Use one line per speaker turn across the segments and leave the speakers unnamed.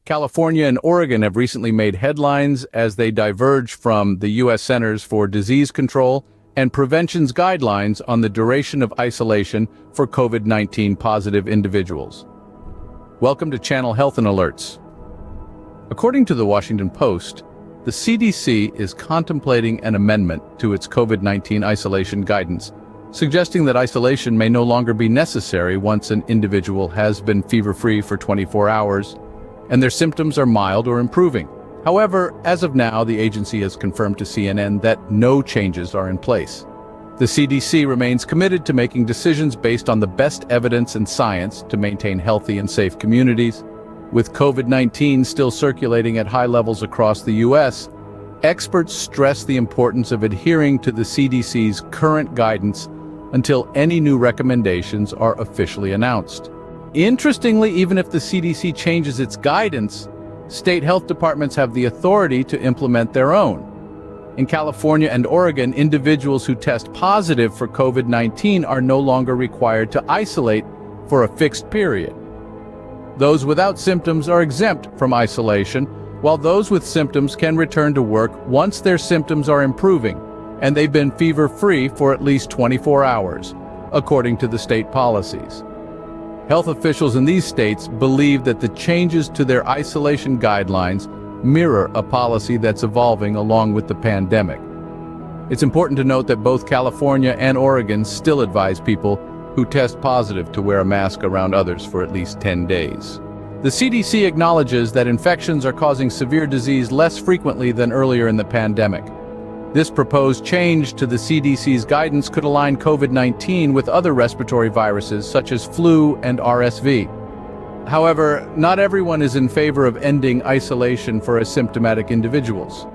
California and Oregon have recently made headlines as they diverge from the U.S. Centers for Disease Control and Prevention's guidelines on the duration of isolation for COVID-19 positive individuals. Welcome to Channel Health and Alerts. According to the Washington Post, the CDC is contemplating an amendment to its COVID-19 isolation guidance, suggesting that isolation may no longer be necessary once an individual has been fever-free for 24 hours and their symptoms are mild or improving. However, as of now, the agency has confirmed to CNN that no changes are in place. The CDC remains committed to making decisions based on the best evidence and science to maintain healthy and safe communities. With COVID-19 still circulating at high levels across the U.S., experts stress the importance of adhering to the CDC's current guidance until any new recommendations are officially announced. Interestingly, even if the CDC changes its guidance, state health departments have the authority to implement their own. In California and Oregon, individuals who test positive for COVID-19 are no longer required to isolate for a fixed period. Those without symptoms are exempt from isolation, while those with symptoms can return to work once their symptoms are improving and they've been fever-free for at least 24 hours, according to the state policies. Health officials in these states believe that the changes to their isolation guidelines mirror a policy that's evolving along with the pandemic. It's important to note that both California and Oregon still advise people who test positive to wear a mask around others for at least 10 days. The CDC acknowledges that infections are causing severe disease less frequently than earlier in the pandemic. This proposed change to the CDC's guidance could align COVID-19 with other respiratory viruses such as flu and RSV. However, not everyone is in favor of ending isolation for asymptomatic individuals.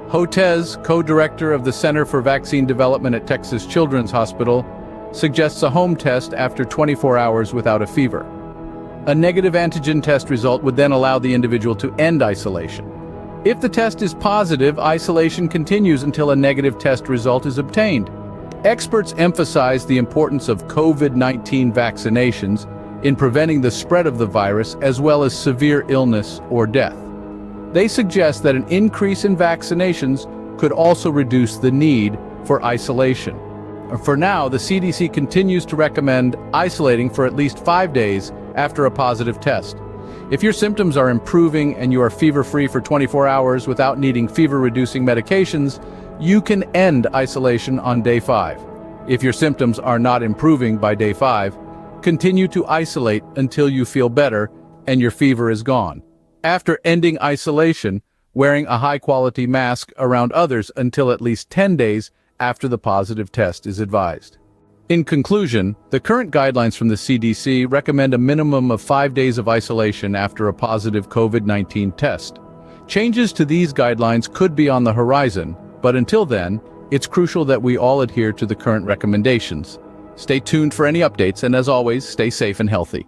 Hotez, co-director of the Center for Vaccine Development at Texas Children's Hospital, suggests a home test after 24 hours without a fever. A negative antigen test result would then allow the individual to end isolation. If the test is positive, isolation continues until a negative test result is obtained. Experts emphasize the importance of COVID-19 vaccinations in preventing the spread of the virus as well as severe illness or death. They suggest that an increase in vaccinations could also reduce the need for isolation. For now, the CDC continues to recommend isolating for at least 5 days after a positive test. If your symptoms are improving and you are fever-free for 24 hours without needing fever-reducing medications, you can end isolation on day 5. If your symptoms are not improving by day 5, continue to isolate until you feel better and your fever is gone. After ending isolation, wearing a high-quality mask around others until at least 10 days after the positive test is advised. In conclusion, the current guidelines from the CDC recommend a minimum of 5 days of isolation after a positive COVID-19 test. Changes to these guidelines could be on the horizon, but until then, it's crucial that we all adhere to the current recommendations. Stay tuned for any updates, and as always, stay safe and healthy.